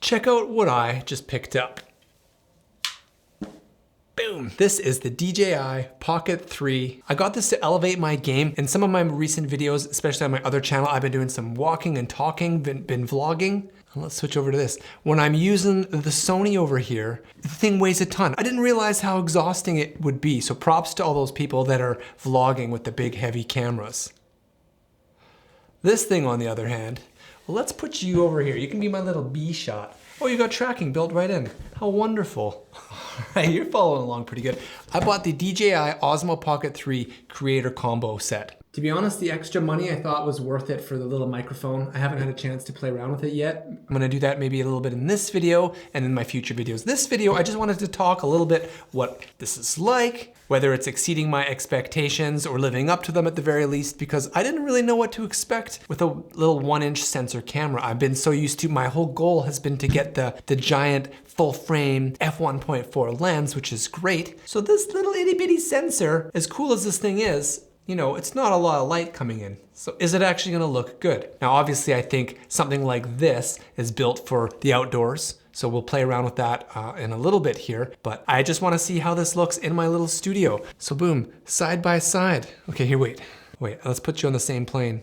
Check out what I just picked up. Boom. This is the DJI Pocket 3. I got this to elevate my game. In some of my recent videos, especially on my other channel, I've been doing some walking and talking, been vlogging. Let's switch over to this. When I'm using the Sony over here, the thing weighs a ton. I didn't realize how exhausting it would be. So props to all those people that are vlogging with the big heavy cameras. This thing on the other hand, well, let's put you over here. You can be my little bee shot. Oh, you got tracking built right in. How wonderful. All right, you're following along pretty good. I bought the DJI Osmo Pocket 3 Creator Combo set. To be honest, the extra money I thought was worth it for the little microphone. I haven't had a chance to play around with it yet. I'm gonna do that maybe a little bit in this video and in my future videos. This video, I just wanted to talk a little bit what this is like, whether it's exceeding my expectations or living up to them at the very least, because I didn't really know what to expect with a little 1-inch sensor camera. I've been so used to, my whole goal has been to get the giant full frame f1.4 lens, which is great. So this little itty bitty sensor, as cool as this thing is, you know, it's not a lot of light coming in. So is it actually gonna look good? Now, obviously I think something like this is built for the outdoors. So we'll play around with that in a little bit here, but I just wanna see how this looks in my little studio. So boom, side by side. Okay, here, wait, let's put you on the same plane.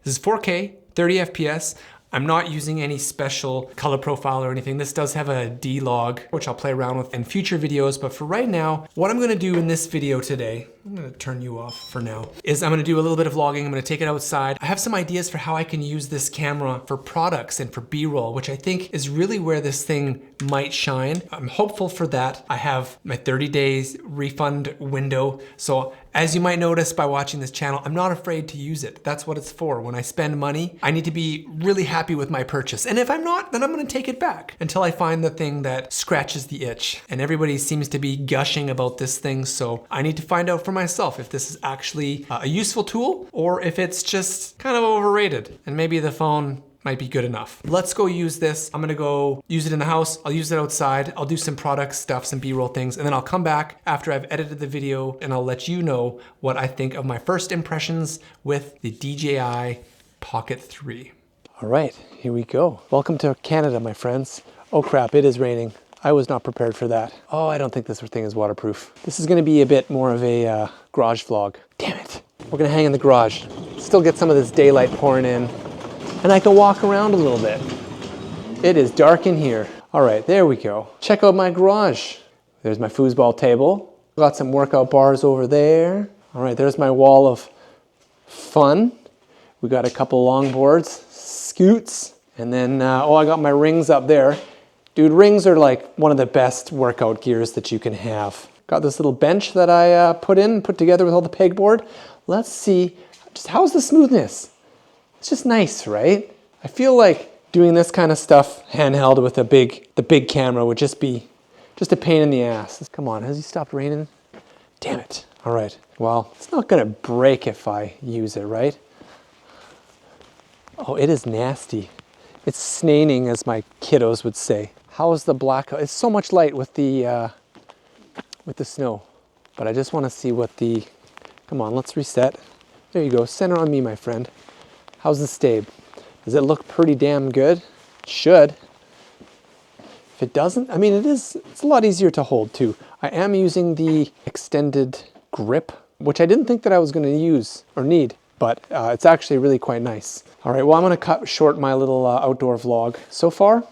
This is 4K, 30 FPS. I'm not using any special color profile or anything. This does have a D-Log, which I'll play around with in future videos. But for right now, what I'm gonna do in this video today, I'm gonna turn you off for now, is I'm gonna do a little bit of vlogging. I'm gonna take it outside. I have some ideas for how I can use this camera for products and for B-roll, which I think is really where this thing might shine. I'm hopeful for that. I have my 30 days refund window. So as you might notice by watching this channel, I'm not afraid to use it. That's what it's for. When I spend money, I need to be really happy with my purchase. And if I'm not, then I'm gonna take it back until I find the thing that scratches the itch. And everybody seems to be gushing about this thing, so I need to find out for myself if this is actually a useful tool or if it's just kind of overrated and maybe the phone might be good enough. Let's go use this. I'm gonna go use it in the house. I'll use it outside. I'll do some product stuff, some B-roll things, and then I'll come back after I've edited the video and I'll let you know what I think of my first impressions with the DJI Pocket 3. All right, here we go. Welcome to Canada, my friends. Oh crap, it is raining. I was not prepared for that. Oh, I don't think this thing is waterproof. This is gonna be a bit more of a garage vlog. Damn it. We're gonna hang in the garage. Still get some of this daylight pouring in. And I can walk around a little bit. It is dark in here. All right, there we go. Check out my garage. There's my foosball table. Got some workout bars over there. All right, there's my wall of fun. We got a couple longboards, scoots, and then, oh, I got my rings up there. Dude, rings are like one of the best workout gears that you can have. Got this little bench that I put together with all the pegboard. Let's see, just how's the smoothness? It's just nice, right? I feel like doing this kind of stuff handheld with the big camera would just be just a pain in the ass. Come on, has it stopped raining? Damn it. All right, well, it's not gonna break if I use it, right? Oh, it is nasty. It's snaining, as my kiddos would say. How is the black? It's so much light with the snow, but I just wanna see what the, come on, let's reset. There you go, center on me, my friend. How's the stabe? Does it look pretty damn good? It should. If it doesn't, I mean, it's a lot easier to hold too. I am using the extended grip, which I didn't think that I was gonna use or need, but it's actually really quite nice. All right, well, I'm gonna cut short my little outdoor vlog. So far,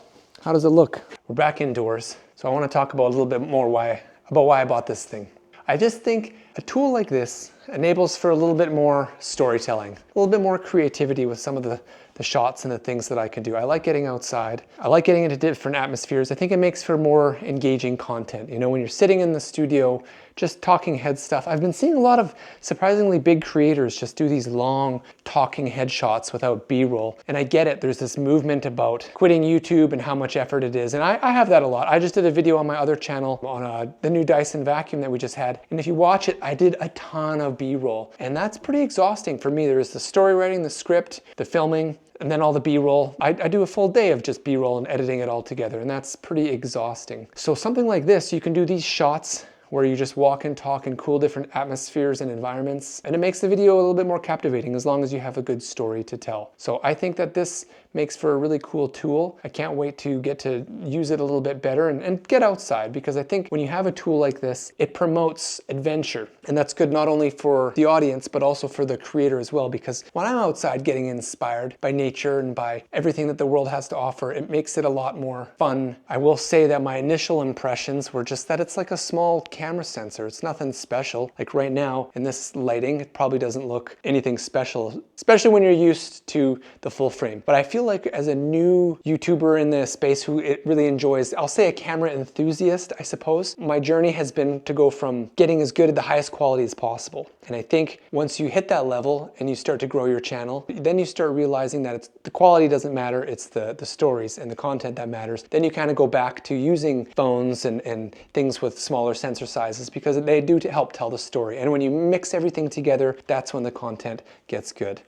how does it look? We're back indoors, so I wanna talk about a little bit more why I bought this thing. I just think a tool like this enables for a little bit more storytelling, a little bit more creativity with some of the shots and the things that I can do. I like getting outside. I like getting into different atmospheres. I think it makes for more engaging content. You know, when you're sitting in the studio, just talking head stuff. I've been seeing a lot of surprisingly big creators just do these long talking head shots without B-roll. And I get it, there's this movement about quitting YouTube and how much effort it is. And I have that a lot. I just did a video on my other channel on the new Dyson vacuum that we just had. And if you watch it, I did a ton of B-roll. And that's pretty exhausting for me. There's the story writing, the script, the filming, and then all the B-roll. I do a full day of just B-roll and editing it all together, and that's pretty exhausting. So something like this, you can do these shots where you just walk and talk in cool different atmospheres and environments, and it makes the video a little bit more captivating as long as you have a good story to tell. So I think that this makes for a really cool tool. I can't wait to get to use it a little bit better and get outside, because I think when you have a tool like this, it promotes adventure. And that's good not only for the audience, but also for the creator as well, because when I'm outside getting inspired by nature and by everything that the world has to offer, it makes it a lot more fun. I will say that my initial impressions were just that it's like a small camera sensor. It's nothing special. Like right now in this lighting, it probably doesn't look anything special, especially when you're used to the full frame. But I feel like as a new YouTuber in the space who it really enjoys, I'll say a camera enthusiast, I suppose, my journey has been to go from getting as good at the highest quality as possible. And I think once you hit that level and you start to grow your channel, then you start realizing that the quality doesn't matter, it's the stories and the content that matters. Then you kind of go back to using phones and things with smaller sensor sizes, because they do help tell the story. And when you mix everything together, that's when the content gets good.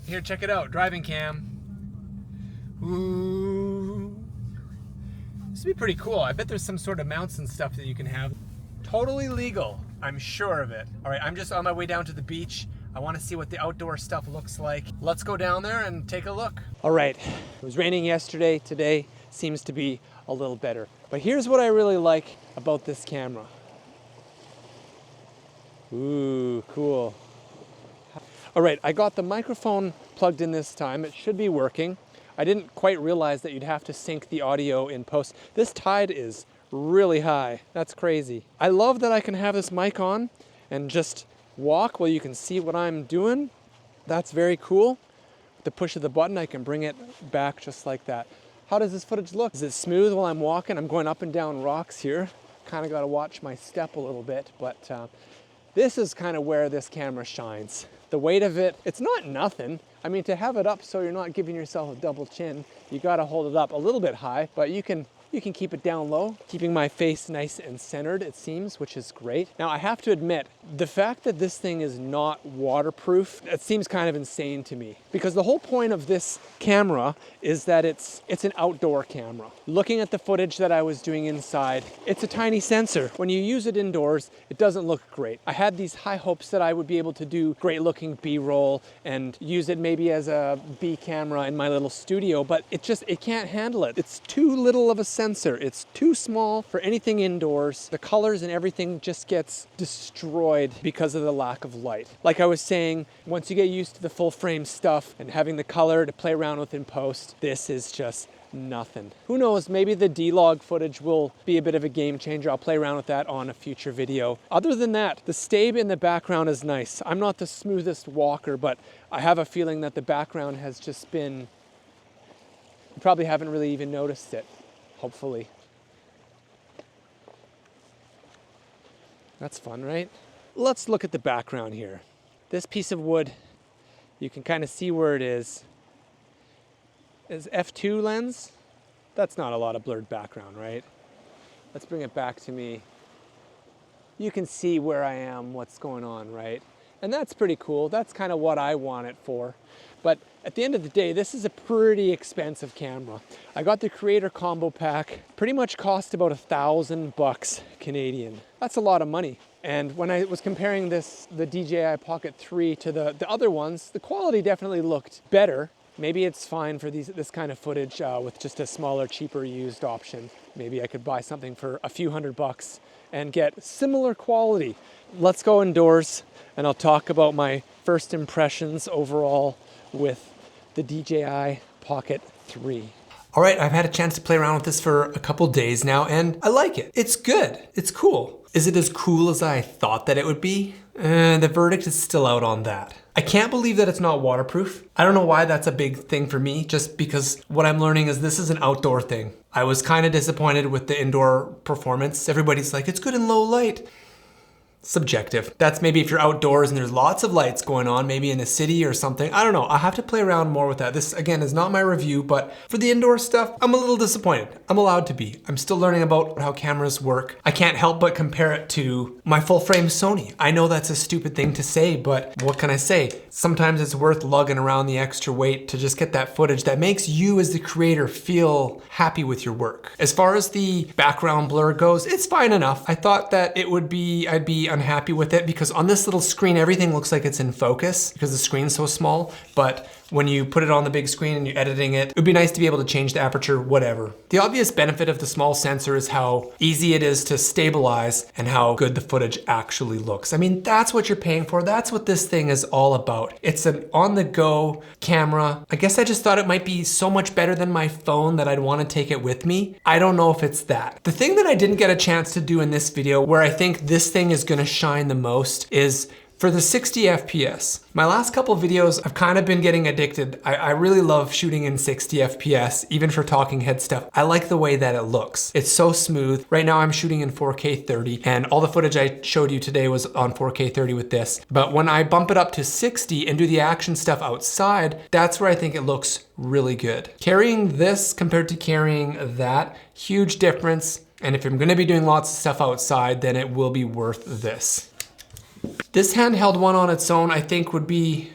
Here, check it out, driving cam. Ooh. This would be pretty cool. I bet there's some sort of mounts and stuff that you can have. Totally legal, I'm sure of it. All right, I'm just on my way down to the beach. I want to see what the outdoor stuff looks like. Let's go down there and take a look. All right, it was raining yesterday. Today seems to be a little better. But here's what I really like about this camera. Ooh, cool. All right, I got the microphone plugged in this time. It should be working. I didn't quite realize that you'd have to sync the audio in post. This tide is really high. That's crazy. I love that I can have this mic on and just walk while you can see what I'm doing. That's very cool. With the push of the button, I can bring it back just like that. How does this footage look? Is it smooth while I'm walking? I'm going up and down rocks here. Kind of got to watch my step a little bit, but this is kind of where this camera shines. The weight of it, it's not nothing. I mean, to have it up so you're not giving yourself a double chin, you gotta hold it up a little bit high, but you can keep it down low, keeping my face nice and centered, it seems, which is great. Now, I have to admit, the fact that this thing is not waterproof, it seems kind of insane to me, because the whole point of this camera is that it's an outdoor camera. Looking at the footage that I was doing inside, it's a tiny sensor. When you use it indoors, it doesn't look great. I had these high hopes that I would be able to do great looking B-roll and use it maybe as a B camera in my little studio, but it can't handle it. It's too little of a sensor. It's too small for anything indoors. The colors and everything just gets destroyed because of the lack of light. Like I was saying, once you get used to the full frame stuff and having the color to play around with in post, this is just nothing. Who knows, maybe the D-Log footage will be a bit of a game changer. I'll play around with that on a future video. Other than that, the stabe in the background is nice. I'm not the smoothest walker, but I have a feeling that the background has just been, you probably haven't really even noticed it, hopefully. That's fun, right? Let's look at the background here. This piece of wood, you can kind of see where it is f2 lens. That's not a lot of blurred background, right? Let's bring it back to me. You can see where I am, what's going on, right? And that's pretty cool. That's kind of what I want it for. But at the end of the day, this is a pretty expensive camera. I got the Creator Combo Pack. Pretty much cost about $1,000 Canadian. That's a lot of money. And when I was comparing this, the DJI Pocket 3 to the other ones, the quality definitely looked better. Maybe it's fine for this kind of footage with just a smaller, cheaper used option. Maybe I could buy something for a few $100 and get similar quality. Let's go indoors and I'll talk about my first impressions overall with the DJI Pocket 3. All right, I've had a chance to play around with this for a couple days now and I like it. It's good, it's cool. Is it as cool as I thought that it would be? The verdict is still out on that. I can't believe that it's not waterproof. I don't know why that's a big thing for me, just because what I'm learning is this is an outdoor thing. I was kind of disappointed with the indoor performance. Everybody's like, it's good in low light. subjective. That's maybe if you're outdoors and there's lots of lights going on, maybe in a city or something. I don't know. I'll have to play around more with that. This, again, is not my review, but for the indoor stuff, I'm a little disappointed. I'm allowed to be. I'm still learning about how cameras work. I can't help but compare it to my full frame Sony. I know that's a stupid thing to say, but what can I say? Sometimes it's worth lugging around the extra weight to just get that footage that makes you as the creator feel happy with your work. As far as the background blur goes, it's fine enough. I thought that I'd be unhappy with it because on this little screen, everything looks like it's in focus because the screen's so small, but when you put it on the big screen and you're editing it, it would be nice to be able to change the aperture, whatever. The obvious benefit of the small sensor is how easy it is to stabilize and how good the footage actually looks. I mean, that's what you're paying for. That's what this thing is all about. It's an on-the-go camera. I guess I just thought it might be so much better than my phone that I'd want to take it with me. I don't know if it's that. The thing that I didn't get a chance to do in this video, where I think this thing is gonna shine the most, is for the 60 FPS. My last couple videos, I've kind of been getting addicted. I really love shooting in 60 FPS, even for talking head stuff. I like the way that it looks. It's so smooth. Right now I'm shooting in 4K 30, and all the footage I showed you today was on 4K 30 with this. But when I bump it up to 60 and do the action stuff outside, that's where I think it looks really good. Carrying this compared to carrying that, huge difference. And if I'm gonna be doing lots of stuff outside, then it will be worth this. This handheld one on its own, I think, would be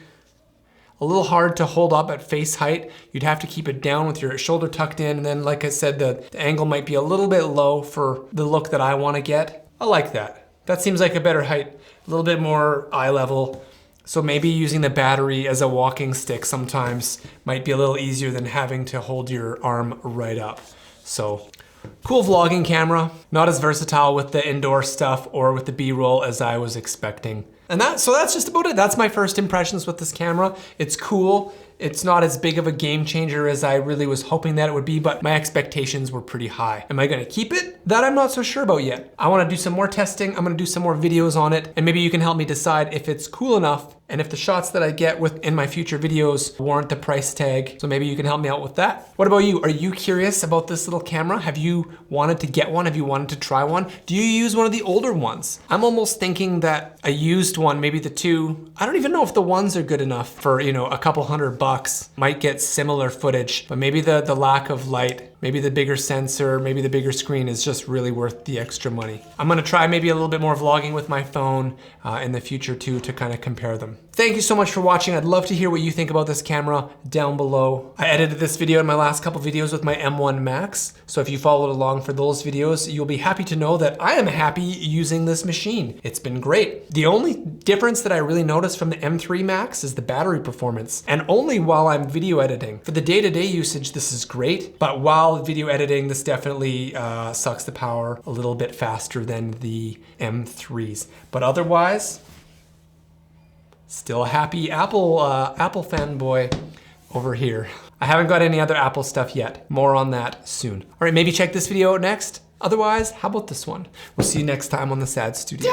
a little hard to hold up at face height. You'd have to keep it down with your shoulder tucked in, and then, like I said, the angle might be a little bit low for the look that I want to get. I like that. That seems like a better height, a little bit more eye level. So maybe using the battery as a walking stick sometimes might be a little easier than having to hold your arm right up. So, cool vlogging camera, not as versatile with the indoor stuff or with the B-roll as I was expecting. And so that's just about it. That's my first impressions with this camera. It's cool. It's not as big of a game changer as I really was hoping that it would be, but my expectations were pretty high. Am I gonna keep it? That I'm not so sure about yet. I wanna do some more testing. I'm gonna do some more videos on it, and maybe you can help me decide if it's cool enough and if the shots that I get in my future videos warrant the price tag. So maybe you can help me out with that. What about you? Are you curious about this little camera? Have you wanted to get one? Have you wanted to try one? Do you use one of the older ones? I'm almost thinking that a used one, maybe the two, I don't even know if the ones are good enough for, you know, a couple $100. Might get similar footage, but maybe the lack of light, maybe the bigger sensor, maybe the bigger screen is just really worth the extra money. I'm gonna try maybe a little bit more vlogging with my phone in the future too, to kind of compare them. Thank you so much for watching. I'd love to hear what you think about this camera down below. I edited this video in my last couple videos with my M1 Max, so if you followed along for those videos, you'll be happy to know that I am happy using this machine. It's been great. The only difference that I really noticed from the M3 Max is the battery performance, and only while I'm video editing. For the day-to-day usage, this is great, but while video editing, this definitely sucks the power a little bit faster than the M3s. But otherwise, still a happy Apple fanboy over here. I haven't got any other Apple stuff yet. More on that soon. All right, maybe check this video out next. Otherwise, how about this one? We'll see you next time on the Sad Studio.